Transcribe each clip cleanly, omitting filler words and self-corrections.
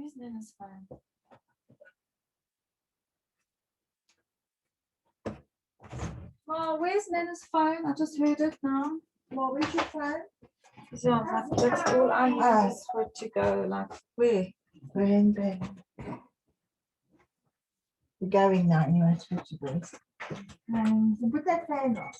Where's Nana's phone? Oh, where's Nana's phone? I just heard it now. Well, where's your phone? Yeah, that's all I have for it to go. Like, where? Bring. We're going now anyway, switch boys. So put that fan on.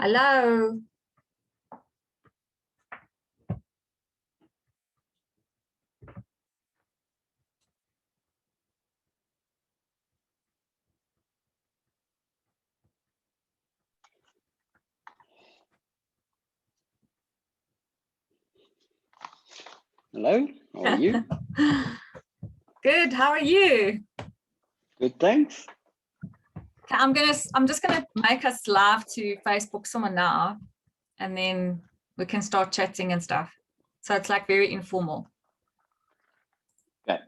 Hello. Hello, how are you? Good. How are you? Good, thanks. Okay, I'm just gonna make us live to Facebook someone now, and then we can start chatting and stuff. So it's like very informal. Okay,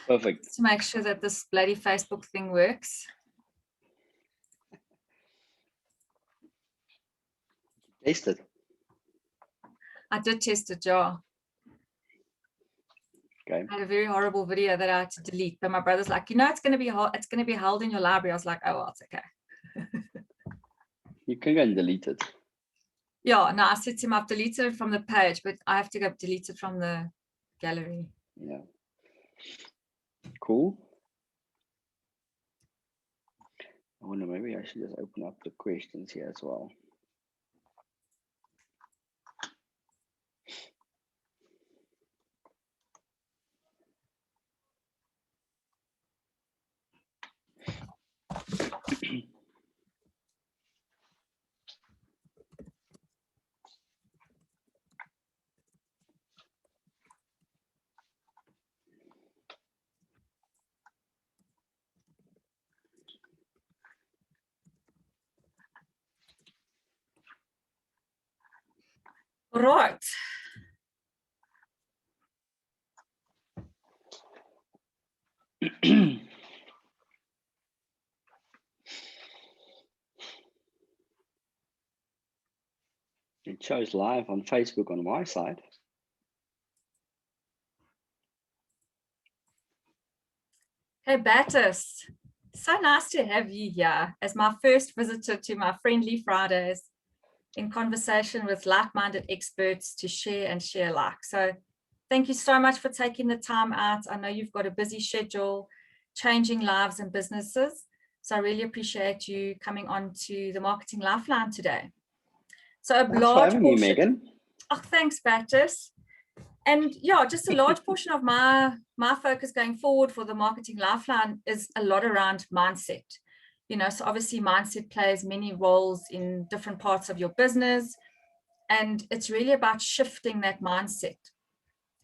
perfect. Just to make sure that this bloody Facebook thing works. Taste it. I did test it, yeah. Okay. I had a very horrible video that I had to delete, but my brother's like, you know, it's gonna be held in your library. I was like, oh well, it's okay. You can go and delete it. Yeah, no, I said to him, I've deleted it from the page, but I have to go delete it from the gallery. Yeah. Cool. I wonder, maybe I should just open up the questions here as well. All right. It shows live on Facebook on my side. Hey, Bertus. So nice to have you here as my first visitor to my Friendly Fridays in conversation with like-minded experts to share and share alike. So thank you so much for taking the time out. I know you've got a busy schedule, changing lives and businesses. So I really appreciate you coming on to the Marketing Lifeline today. So a Thanks large for having me, portion. Megan. Oh, thanks, Bertus. And yeah, just a large portion of my focus going forward for the Marketing Lifeline is a lot around mindset. You know, so obviously mindset plays many roles in different parts of your business, and it's really about shifting that mindset.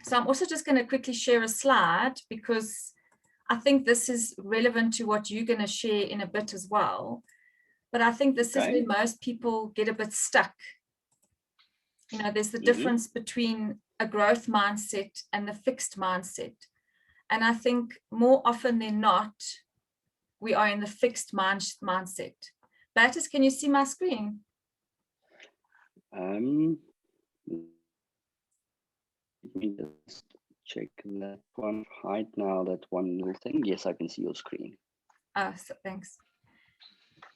So I'm also just going to quickly share a slide because I think this is relevant to what you're going to share in a bit as well. But I think this is where most people get a bit stuck. You know, there's the difference between a growth mindset and the fixed mindset. And I think more often than not, we are in the fixed mindset. Bertus, can you see my screen? Let me just check that one. Hide now that one little thing. Yes, I can see your screen. Oh, so thanks.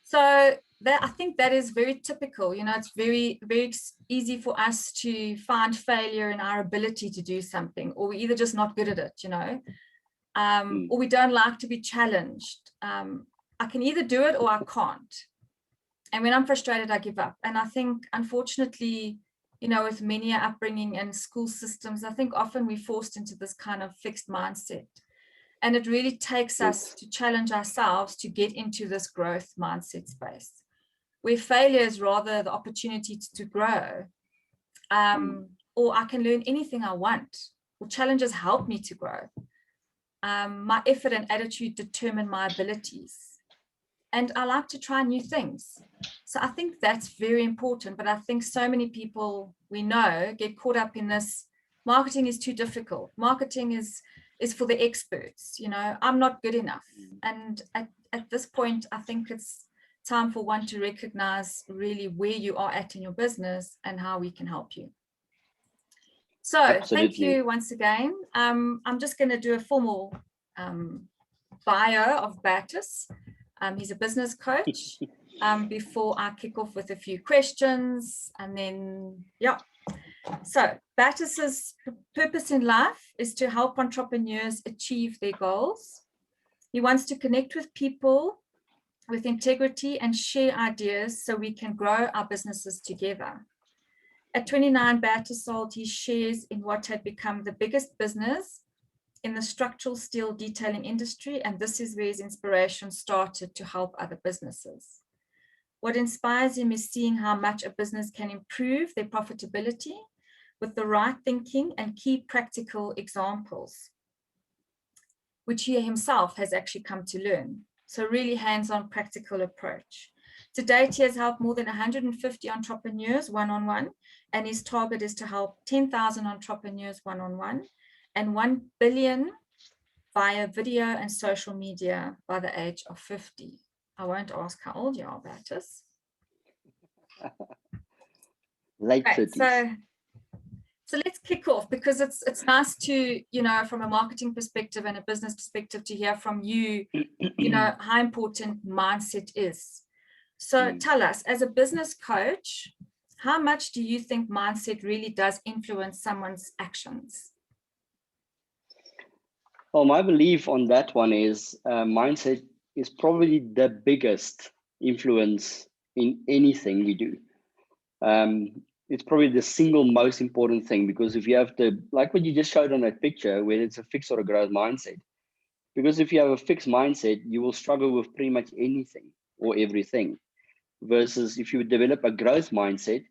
So that, I think that is very typical. You know, it's very, very easy for us to find failure in our ability to do something, or we're either just not good at it, you know, or we don't like to be challenged. I can either do it or I can't. And when I'm frustrated, I give up. And I think, unfortunately, you know, with many upbringing and school systems, I think often we're forced into this kind of fixed mindset. And it really takes us to challenge ourselves to get into this growth mindset space, where failure is rather the opportunity to grow. Or I can learn anything I want, or challenges help me to grow. My effort and attitude determine my abilities. And I like to try new things. So I think that's very important. But I think so many people we know get caught up in this. Marketing is too difficult. Marketing is for the experts. You know, I'm not good enough. And at this point, I think it's time for one to recognize really where you are at in your business and how we can help you. So thank you once again. I'm just going to do a formal bio of Bertus. He's a business coach. Before I kick off with a few questions, and then, yeah. So Bertus's purpose in life is to help entrepreneurs achieve their goals. He wants to connect with people with integrity and share ideas so we can grow our businesses together. At 29, Bertus sold his shares in what had become the biggest business in the structural steel detailing industry, and this is where his inspiration started to help other businesses. What inspires him is seeing how much a business can improve their profitability with the right thinking and key practical examples, which he himself has actually come to learn. So really hands-on practical approach. To date, he has helped more than 150 entrepreneurs one-on-one, and his target is to help 10,000 entrepreneurs one-on-one and 1 billion via video and social media by the age of 50. I won't ask how old you are, Bertus. Late 30s. So let's kick off, because it's nice to, you know, from a marketing perspective and a business perspective, to hear from you, you know, how important mindset is. So tell us, as a business coach, how much do you think mindset really does influence someone's actions? Well, my belief on that one is mindset is probably the biggest influence in anything we do. It's probably the single most important thing, because if you have like what you just showed on that picture, where it's a fixed or a growth mindset, because if you have a fixed mindset, you will struggle with pretty much anything or everything. Versus if you develop a growth mindset,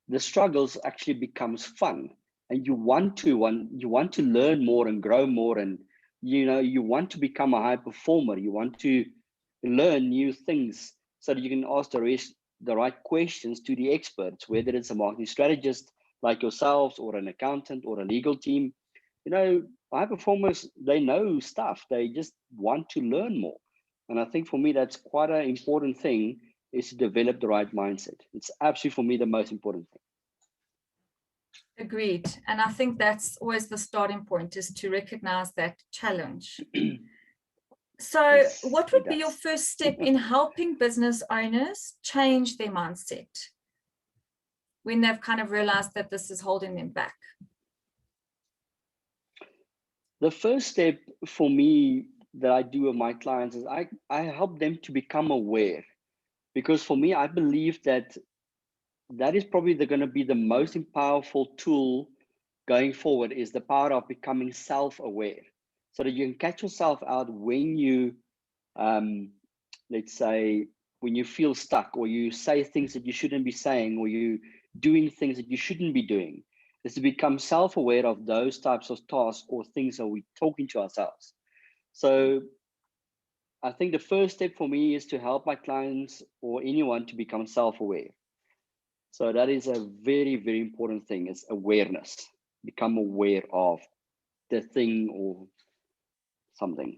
the struggles actually becomes fun. And you want to learn more and grow more, and you want to become a high performer. You want to learn new things so that you can ask the right questions to the experts, whether it's a marketing strategist like yourselves, or an accountant, or a legal team. You know, high performers, they know stuff. They just want to learn more. And I think for me, that's quite an important thing, is to develop the right mindset. It's absolutely, for me, the most important thing. Agreed. And I think that's always the starting point, is to recognize that challenge. So yes, what would be your first step in helping business owners change their mindset when they've kind of realized that this is holding them back? The first step for me that I do with my clients is I help them to become aware. Because for me, I believe that is probably going to be the most powerful tool going forward, is the power of becoming self-aware, so that you can catch yourself out when you, let's say, when you feel stuck, or you say things that you shouldn't be saying, or you doing things that you shouldn't be doing. Is to become self-aware of those types of tasks or things that we're talking to ourselves. So I think the first step for me is to help my clients or anyone to become self-aware. So that is a very, very important thing, is awareness. Become aware of the thing or something.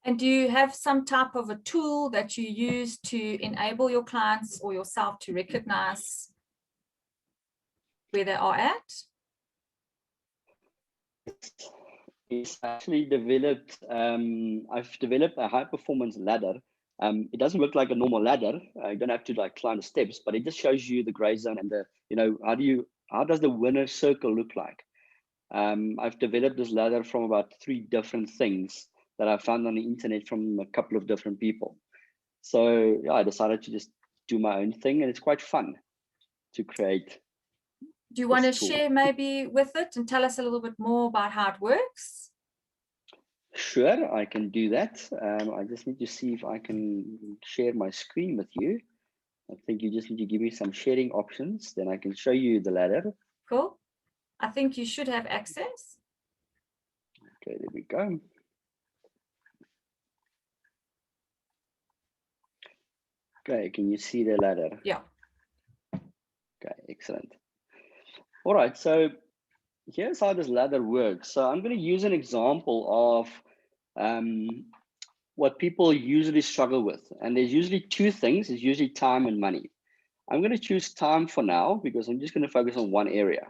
And do you have some type of a tool that you use to enable your clients or yourself to recognize where they are at? It's actually developed, I've developed a high performance ladder. It doesn't look like a normal ladder. You don't have to like climb the steps, but it just shows you the gray zone and the, you know, how does the winner circle look like? I've developed this ladder from about 3 different things that I found on the internet from a couple of different people. So yeah, I decided to just do my own thing, and it's quite fun to create. Do you want to share maybe with it and tell us a little bit more about how it works? Sure, I can do that. I just need to see if I can share my screen with you. I think you just need to give me some sharing options, then I can show you the ladder. Cool. I think you should have access. Okay, there we go. Okay, can you see the ladder? Yeah. Okay, excellent. All right, so here's how this ladder works. So I'm going to use an example of what people usually struggle with. And there's usually two things. It's usually time and money. I'm going to choose time for now because I'm just going to focus on one area.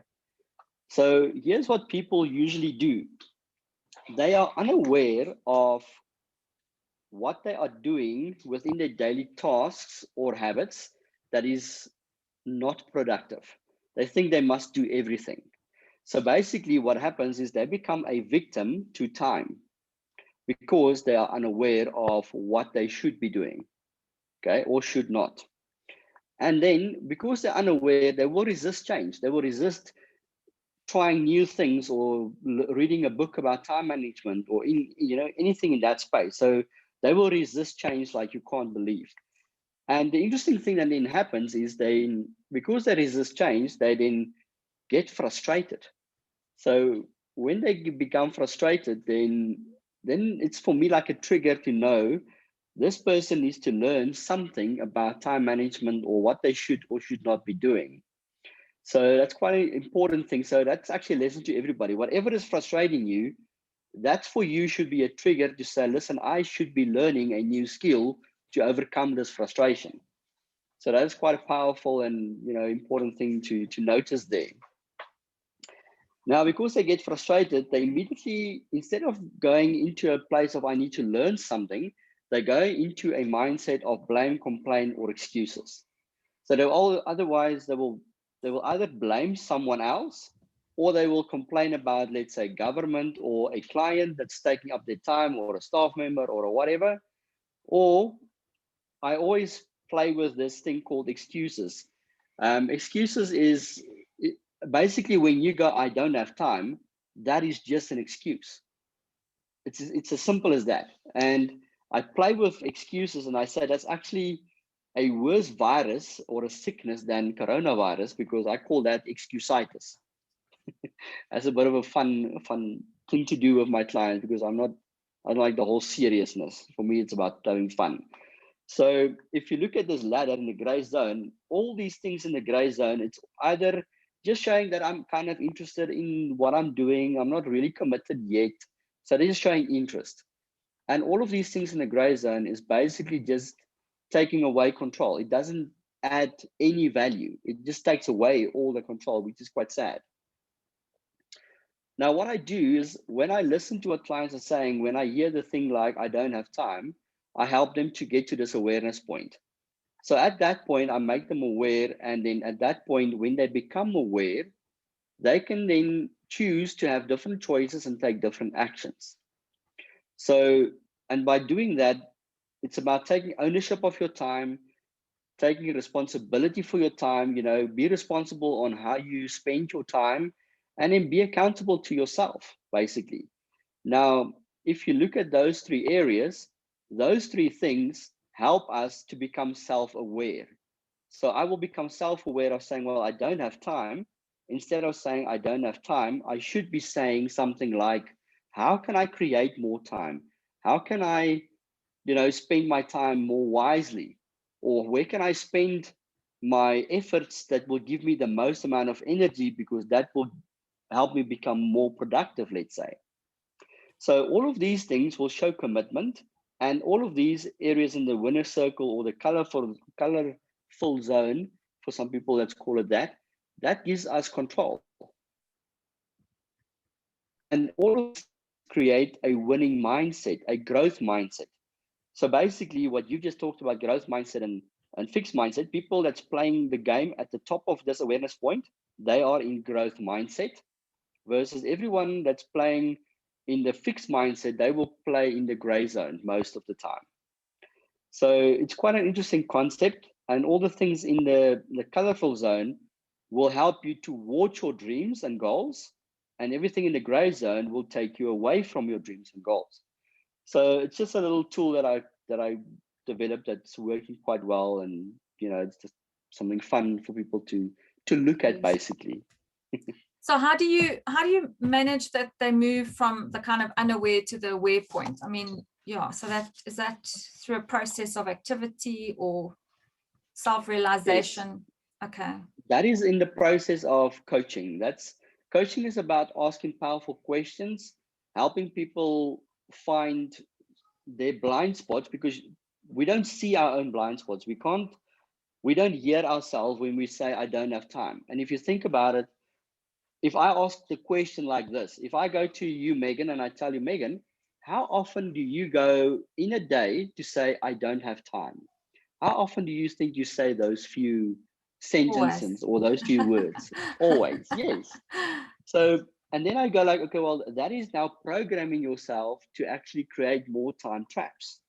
So here's what people usually do. They are unaware of what they are doing within their daily tasks or habits that is not productive. They think they must do everything. So basically what happens is they become a victim to time because they are unaware of what they should be doing, okay, or should not. And then because they're unaware, they will resist change. They will resist trying new things or reading a book about time management or anything in that space. So they will resist change like you can't believe. And the interesting thing that then happens is because they resist change, they then get frustrated. So when they become frustrated, then it's for me like a trigger to know this person needs to learn something about time management or what they should or should not be doing. So that's quite an important thing. So that's actually a lesson to everybody. Whatever is frustrating you, that for you should be a trigger to say, listen, I should be learning a new skill to overcome this frustration. So that's quite a powerful and important thing to notice there. Now, because they get frustrated, they immediately, instead of going into a place of I need to learn something, they go into a mindset of blame, complain, or excuses. So they will either blame someone else, or they will complain about, let's say, government or a client that's taking up their time, or a staff member, or whatever. Or I always play with this thing called excuses. Excuses is basically when you go, I don't have time, that is just an excuse. It's as simple as that. And I play with excuses and I say that's actually a worse virus or a sickness than coronavirus because I call that excusitis. That's a bit of a fun thing to do with my clients because I don't like the whole seriousness. For me, it's about having fun. So if you look at this ladder in the gray zone, all these things in the gray zone, it's either just showing that I'm kind of interested in what I'm doing. I'm not really committed yet. So they're just showing interest. And all of these things in the gray zone is basically just taking away control. It doesn't add any value. It just takes away all the control, which is quite sad. Now, what I do is when I listen to what clients are saying, when I hear the thing like, I don't have time, I help them to get to this awareness point. So at that point, I make them aware. And then at that point, when they become aware, they can then choose to have different choices and take different actions. So, and by doing that, it's about taking ownership of your time, taking responsibility for your time, be responsible on how you spend your time, and then be accountable to yourself, basically. Now, if you look at those three areas, those three things help us to become self-aware. So I will become self-aware of saying, well, I don't have time. Instead of saying I don't have time, I should be saying something like, how can I create more time? How can I, spend my time more wisely? Or where can I spend my efforts that will give me the most amount of energy because that will help me become more productive, let's say. So all of these things will show commitment, and all of these areas in the winner circle or the colorful zone, for some people, let's call it that gives us control. And all of these create a winning mindset, a growth mindset. So basically what you just talked about, growth mindset and fixed mindset, people that's playing the game at the top of this awareness point, they are in growth mindset, versus everyone that's playing in the fixed mindset, they will play in the gray zone most of the time. So it's quite an interesting concept, and all the things in the colorful zone will help you towards your dreams and goals, and everything in the gray zone will take you away from your dreams and goals. So it's just a little tool that I developed that's working quite well, and it's just something fun for people to look at, basically. So how do you manage that they move from the kind of unaware to the aware point? I mean, yeah, so is that through a process of activity or self-realization? Yes. Okay. That is in the process of coaching. Coaching is about asking powerful questions, helping people find their blind spots, because we don't see our own blind spots. We don't hear ourselves when we say, I don't have time. And if you think about it, if I ask the question like this, if I go to you, Megan, and I tell you, Megan, how often do you go in a day to say, I don't have time? How often do you think you say those few sentences or those few words? Always, yes. So, and then I go like, okay, well, that is now programming yourself to actually create more time traps.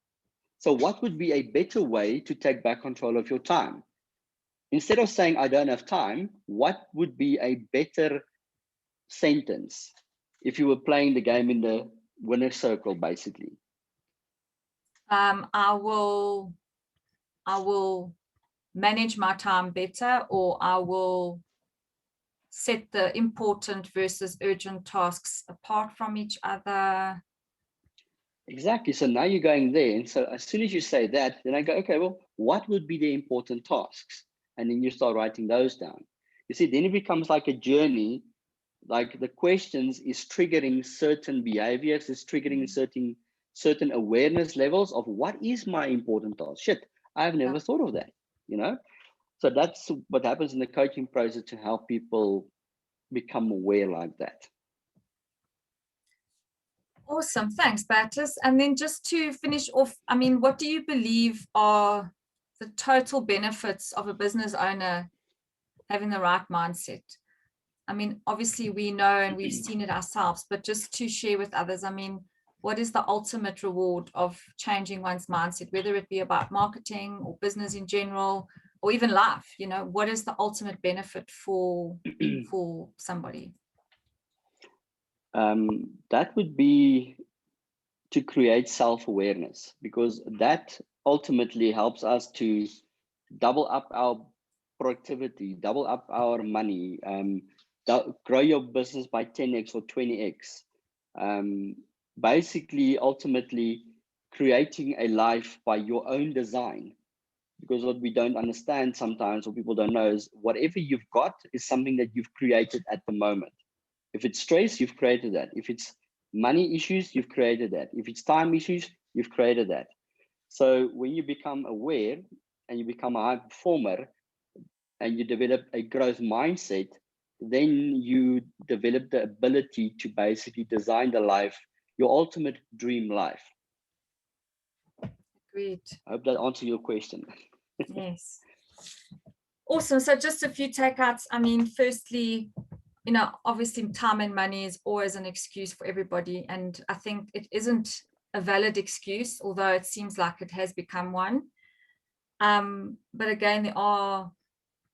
So what would be a better way to take back control of your time? Instead of saying, I don't have time, what would be a better sentence if you were playing the game in the winner's circle, basically? I will manage my time better, or I will set the important versus urgent tasks apart from each other. Exactly. So now you're going there. And so as soon as you say that, then I go, okay, well, what would be the important tasks? And then you start writing those down. You see, then it becomes like a journey. Like the questions is triggering certain behaviors, is triggering certain awareness levels of what is my important task. Shit, I've never thought of that, you know? So that's what happens in the coaching process to help people become aware like that. Awesome. Thanks, Bertus. And then just to finish off, I mean, what do you believe are the total benefits of a business owner having the right mindset? I mean, obviously we know and we've seen it ourselves, but just to share with others, I mean, what is the ultimate reward of changing one's mindset, whether it be about marketing or business in general, or even life? You know, what is the ultimate benefit for somebody? That would be to create self-awareness, because that ultimately helps us to double up our productivity, double up our money, grow your business by 10x or 20x. Basically, ultimately, creating a life by your own design. Because what we don't understand sometimes, or people don't know, is whatever you've got is something that you've created at the moment. If it's stress, you've created that. If it's money issues, you've created that. If it's time issues, you've created that. So when you become aware and you become a high performer and you develop a growth mindset, then you develop the ability to basically design the life, your ultimate dream life. Great. I hope that answers your question. Yes. Awesome. So just a few takeouts. I mean, firstly, you know, obviously time and money is always an excuse for everybody. And I think it isn't a valid excuse, although it seems like it has become one. But again, there are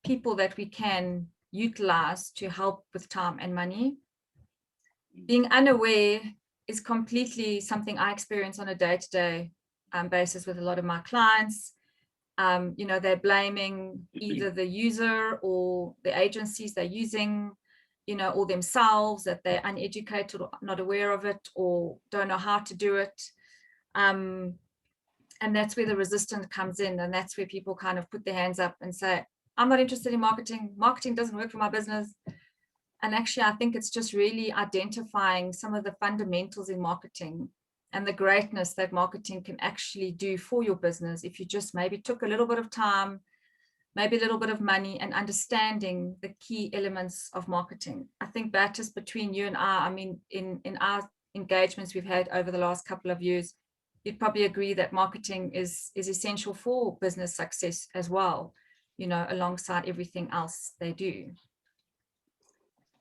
people that we can utilize to help with time and money. Being unaware is completely something I experience on a day-to-day basis with a lot of my clients. You know, they're blaming either the user or the agencies they're using, you know, or themselves, that they're uneducated or not aware of it or don't know how to do it. And that's where the resistance comes in. And that's where people kind of put their hands up and say, I'm not interested in marketing. Marketing doesn't work for my business. And actually, I think it's just really identifying some of the fundamentals in marketing and the greatness that marketing can actually do for your business if you just maybe took a little bit of time, maybe a little bit of money, and understanding the key elements of marketing. I think that is between you and I mean, in our engagements we've had over the last couple of years, you'd probably agree that marketing is essential for business success as well, you know, alongside everything else they do.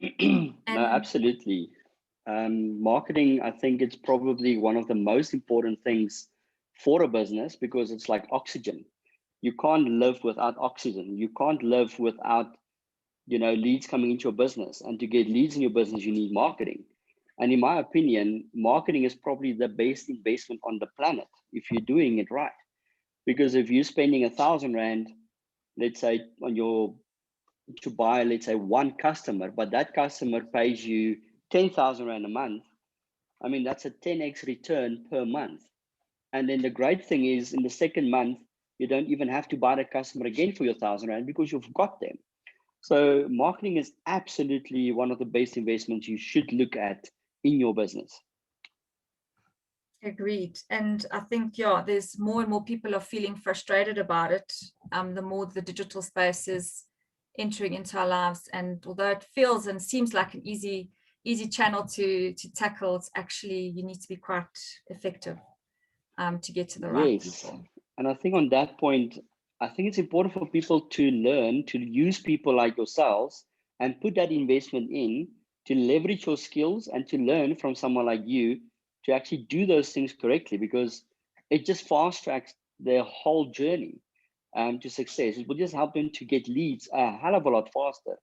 No, absolutely. Marketing, I think it's probably one of the most important things for a business, because it's like oxygen. You can't live without oxygen. You can't live without, you know, leads coming into your business. And to get leads in your business, you need marketing. And in my opinion, marketing is probably the best investment on the planet if you're doing it right. Because if you're spending 1,000 Rand, let's say, on your to buy, let's say, one customer, but that customer pays you 10,000 Rand a month, I mean, that's a 10x return per month. And then the great thing is, in the second month, you don't even have to buy the customer again for your 1,000 Rand because you've got them. So marketing is absolutely one of the best investments you should look at in your business. Agreed. And I think, yeah, there's more and more people are feeling frustrated about it. The more the digital space is entering into our lives. And although it feels and seems like an easy channel to tackle, it's actually, you need to be quite effective to get to the right people. And I think on that point, I think it's important for people to learn to use people like yourselves and put that investment in to leverage your skills and to learn from someone like you to actually do those things correctly, because it just fast tracks their whole journey to success. It will just help them to get leads a hell of a lot faster.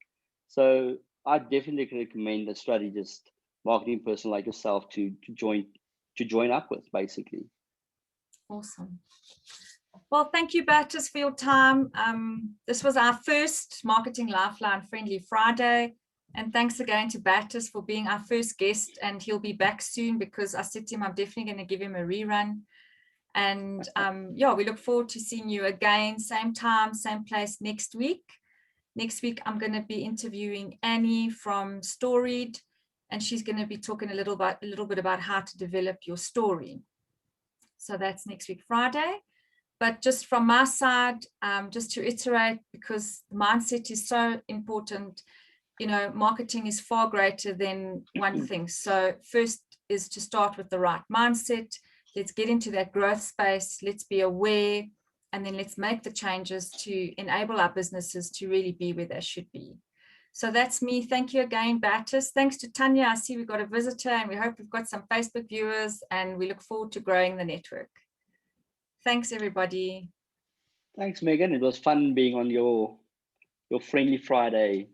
So I definitely recommend a strategist, marketing person like yourself to join up with, basically. Awesome. Well, thank you, Bertus, for your time. This was our first Marketing Lifeline Friendly Friday. And thanks again to Bertus for being our first guest. And he'll be back soon, because I said to him, I'm definitely going to give him a rerun. And yeah, we look forward to seeing you again, same time, same place next week. Next week, I'm going to be interviewing Annie from Storied, and she's going to be talking a little bit about how to develop your story. So that's next week, Friday. But just from my side, just to iterate, because mindset is so important, you know, marketing is far greater than one thing. So first is to start with the right mindset. Let's get into that growth space. Let's be aware, and then let's make the changes to enable our businesses to really be where they should be. So that's me. Thank you again, Bertus. Thanks to Tanya. I see we've got a visitor, and we hope we've got some Facebook viewers, and we look forward to growing the network. Thanks, everybody. Thanks, Megan. It was fun being on your Friendly Friday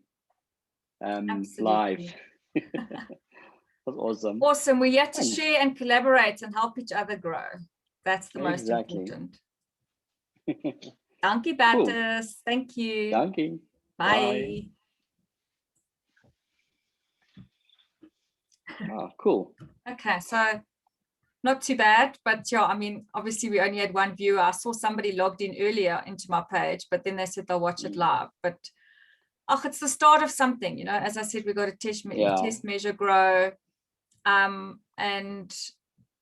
live. That was awesome. Awesome. We're here to share and collaborate and help each other grow. That's the most important. Dankie, Bertus. Cool. Thank you. Dankie. Bye. Oh, cool. Okay, so not too bad, but yeah, I mean, obviously we only had one viewer. I saw somebody logged in earlier into my page, but then they said they'll watch it live. But it's the start of something, you know. As I said, we've got to test, measure, grow. And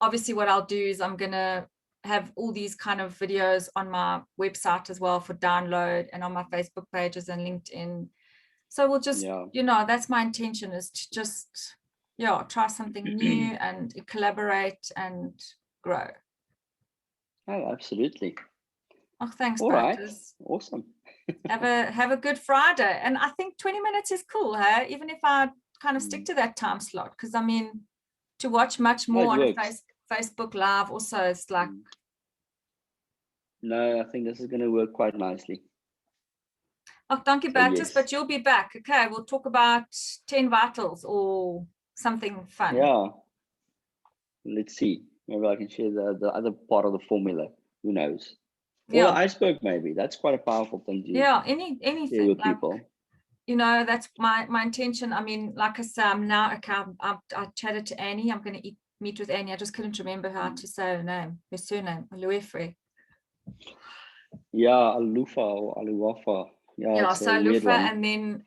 obviously what I'll do is I'm going to have all these kind of videos on my website as well for download, and on my Facebook pages and LinkedIn. So we'll just, you know, that's my intention, is to just, try something new and collaborate and grow. Oh, absolutely. Oh, thanks, all right. Awesome. have a good Friday. And I think 20 minutes is cool, hey? Even if I kind of stick to that time slot, because I mean, to watch much more on a Facebook Live also, it's like. No, I think this is going to work quite nicely. Oh, thank you, Bertus, but you'll be back. Okay, we'll talk about 10 vitals or something fun. Yeah. Let's see. Maybe I can share the other part of the formula. Who knows? Or the iceberg, maybe. That's quite a powerful thing to anything with people. You know, that's my intention. I mean, like I said, I'm now, I chatted to Annie. I'm going to meet with Annie. I just couldn't remember how to say her name, her surname, Aluefre. Yeah, Alufa or Aluwafa. Yeah, so Alufa, and then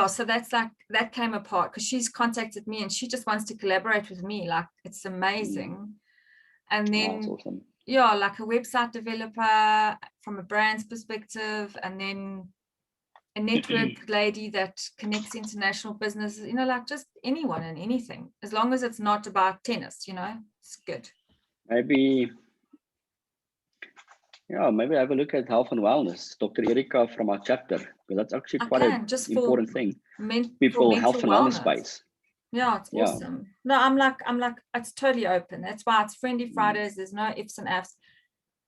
so that's like, that came apart because she's contacted me and she just wants to collaborate with me. Like, it's amazing. And then that's awesome. Like a website developer from a brand's perspective, and then a network lady that connects international businesses, you know, like just anyone and anything, as long as it's not about tennis, you know, it's good. Maybe have a look at health and wellness, Dr. Erika from our chapter, because that's actually quite an important thing. People health and wellness space. Yeah, it's awesome. No, I'm like, it's totally open. That's why it's Friendly Fridays. There's no ifs and afs.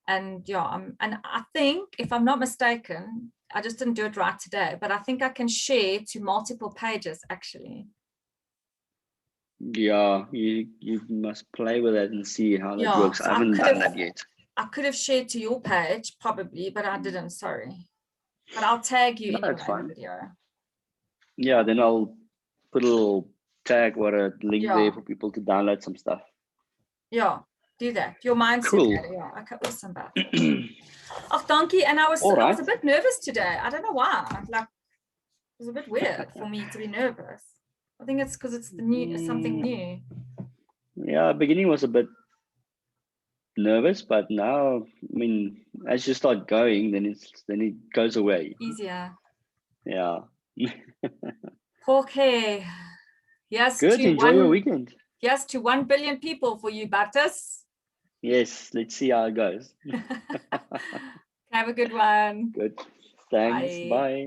And and I think, if I'm not mistaken, I just didn't do it right today, but I think I can share to multiple pages actually. Yeah, you must play with it and see how that works. I haven't done that yet. I could have shared to your page probably, but I didn't, sorry. But I'll tag you No, anyway that's in the fine. video. Yeah, then I'll put a little tag or a link Yeah. there for people to download some stuff. Yeah, do that. Your mindset. Cool. Yeah. Okay, awesome. Oh, donkey. And I was All I was right. a bit nervous today. I don't know why. Like, it was a bit weird for me to be nervous. I think it's because it's something new. Yeah, beginning was a bit nervous, but now, I mean, as you start going, then it goes away. Easier. Yeah. Okay. Yes. Good. Enjoy your weekend. Yes, to 1 billion people for you, Bertus. Yes. Let's see how it goes. Have a good one. Good. Thanks. Bye. Bye.